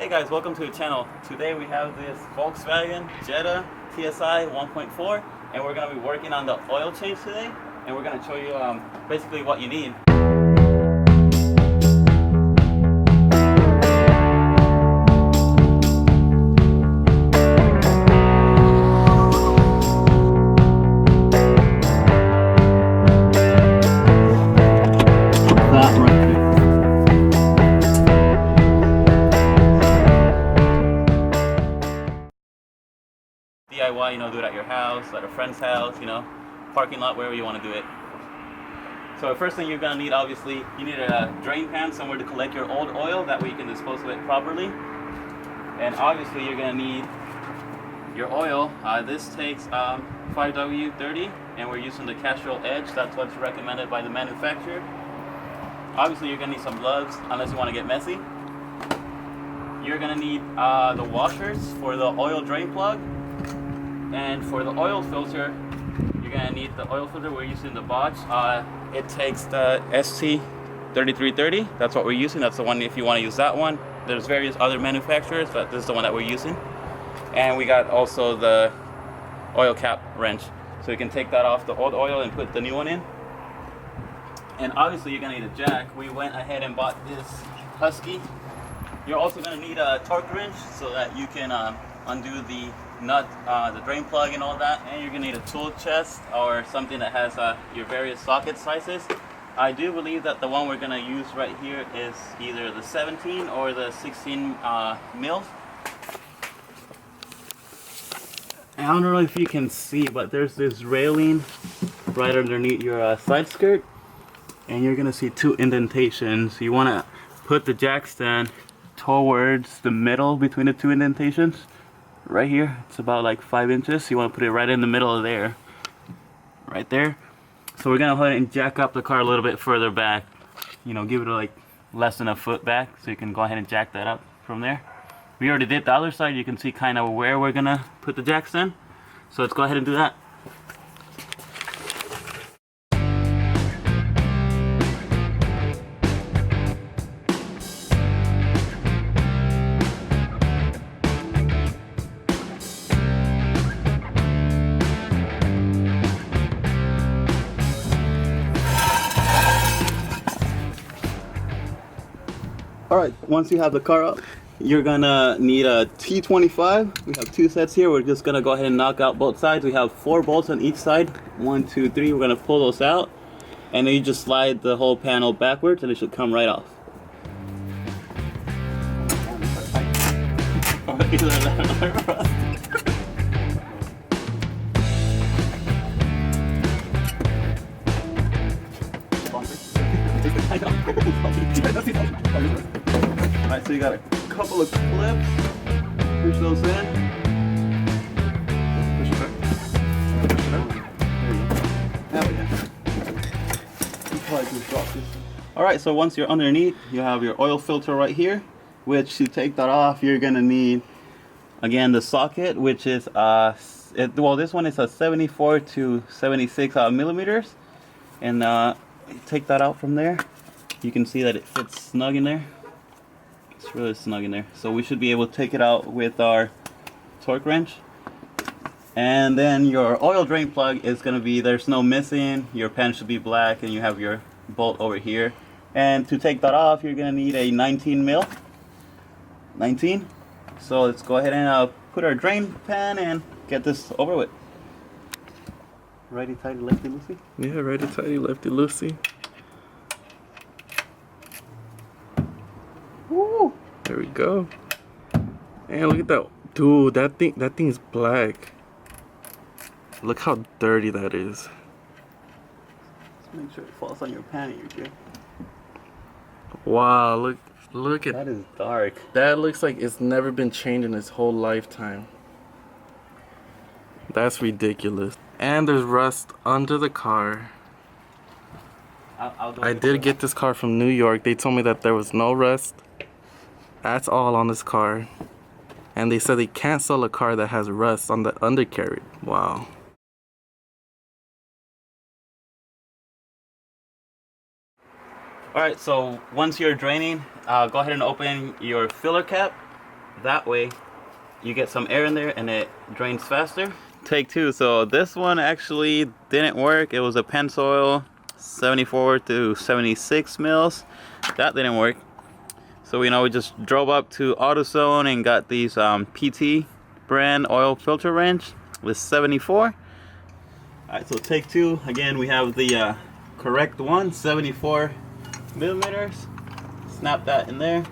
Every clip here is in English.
Hey guys, welcome to the channel. Today we have this Volkswagen Jetta TSI 1.4 and we're going to be working on the oil change today, and we're going to show you basically what you need. That right there. DIY, do it at your house, at a friend's house, parking lot, wherever you want to do it. So the first thing you're going to need, obviously, you need a drain pan, somewhere to collect your old oil, that way you can dispose of it properly. And obviously you're going to need your oil. This takes 5W30, and we're using the Castrol Edge. That's what's recommended by the manufacturer. Obviously you're going to need some gloves, unless you want to get messy. You're going to need the washers for the oil drain plug. And for the oil filter, you're going to need the oil filter. We're using the Bosch. It takes the ST3330. That's what we're using. That's the one if you want to use that one. There's various other manufacturers, but this is the one that we're using. And we got also the oil cap wrench. So you can take that off the old oil and put the new one in. And obviously you're going to need a jack. We went ahead and bought this Husky. You're also going to need a torque wrench so that you can undo the nut, the drain plug and all that. And you're going to need a tool chest or something that has your various socket sizes. I do believe that the one we're going to use right here is either the 17 or the 16 mils. I don't know if you can see, but there's this railing right underneath your side skirt, and you're going to see two indentations. You want to put the jack stand towards the middle between the two indentations. Right here, it's about like 5 inches. You want to put it right in the middle of there, right there. So we're gonna go ahead and jack up the car a little bit further back. Give it like less than a foot back, so you can go ahead and jack that up from there. We already did the other side. You can see kind of where we're gonna put the jack stand. So let's go ahead and do that. Alright, once you have the car up, you're gonna need a T25. We have two sets here. We're just gonna go ahead and knock out both sides. We have 4 bolts on each side. 1, 2, 3. We're gonna pull those out, and then you just slide the whole panel backwards and it should come right off. Alright, so you got a couple of clips. Push those in. Push it back. Push it out. There you go. You probably just dropped this. Alright, so once you're underneath, you have your oil filter right here, which to take that off, you're gonna need, again, the socket, which is this one is a 74 to 76 millimeters, and take that out from there. You can see that it fits snug in there. It's really snug in there. So we should be able to take it out with our torque wrench. And then your oil drain plug is going to be, there's no missing. Your pan should be black, and you have your bolt over here. And to take that off, you're going to need a 19 mil. 19. So let's go ahead and put our drain pan and get this over with. Righty tighty, lefty loosey? Yeah, righty tighty, lefty loosey. Woo! There we go. And look at that. Dude, that thing's black. Look how dirty that is. Just make sure it falls on your pan and you're good. Wow, look at that. Is dark. That looks like it's never been changed in its whole lifetime. That's ridiculous. And there's rust under the car. I did get this car from New York. They told me that there was no rust. That's all on this car. And they said they can't sell a car that has rust on the undercarriage. Wow. Alright, so once you're draining, go ahead and open your filler cap. That way you get some air in there and it drains faster. Take two. So this one actually didn't work. It was a Pennzoil 74 to 76 mils. That didn't work. So we just drove up to AutoZone and got these PT brand oil filter wrench with 74. Alright, so take two. Again, we have the correct one, 74 millimeters. Snap that in there.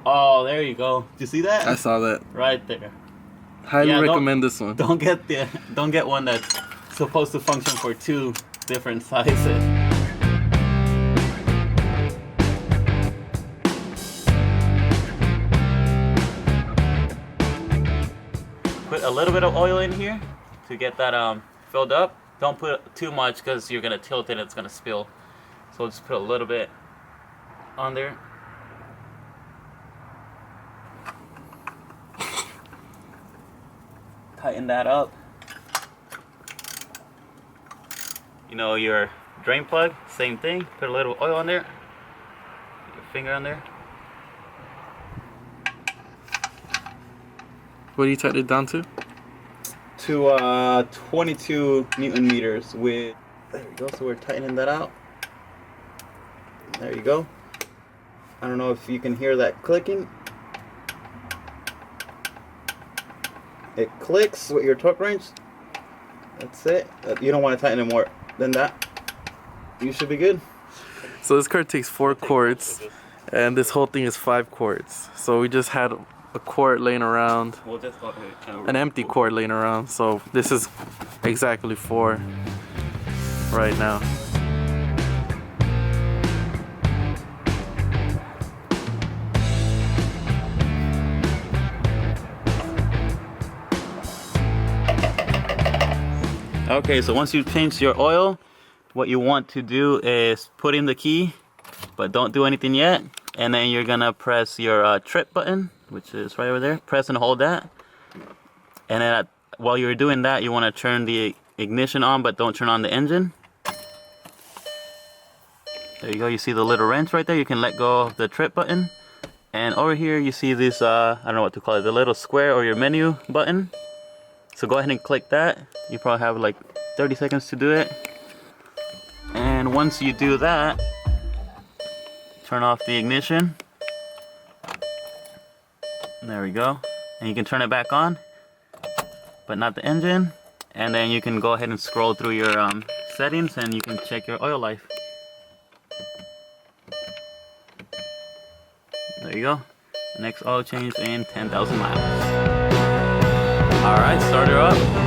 Oh, there you go. Did you see that? I saw that. Right there. Highly recommend this one. Don't get one that's supposed to function for two different sizes. Put a little bit of oil in here to get that filled up. Don't put too much because you're gonna tilt it and it's gonna spill. So just put a little bit on there. Tighten that up. Your drain plug, same thing. Put a little oil on there. Put your finger on there. What do you tighten it down to? To 22 Newton meters with, there we go, so we're tightening that out. There you go. I don't know if you can hear that clicking. It clicks with your torque wrench. That's it. You don't want to tighten it more than that. You should be good. So this car takes 4 quarts, and this whole thing is 5 quarts. So we just had a quart laying around, We'll just go ahead. an empty quart laying around. So this is exactly 4 right now. Okay, so once you've changed your oil, what you want to do is put in the key, but don't do anything yet. And then you're gonna press your trip button, which is right over there. Press and hold that. And then while you're doing that, you want to turn the ignition on, but don't turn on the engine. There you go. You see the little wrench right there. You can let go of the trip button. And over here, you see this, I don't know what to call it, the little square or your menu button. So go ahead and click that. You probably have like 30 seconds to do it. And once you do that, turn off the ignition. There we go. And you can turn it back on, but not the engine. And then you can go ahead and scroll through your settings and you can check your oil life. There you go. Next oil change in 10,000 miles. Alright, start her up.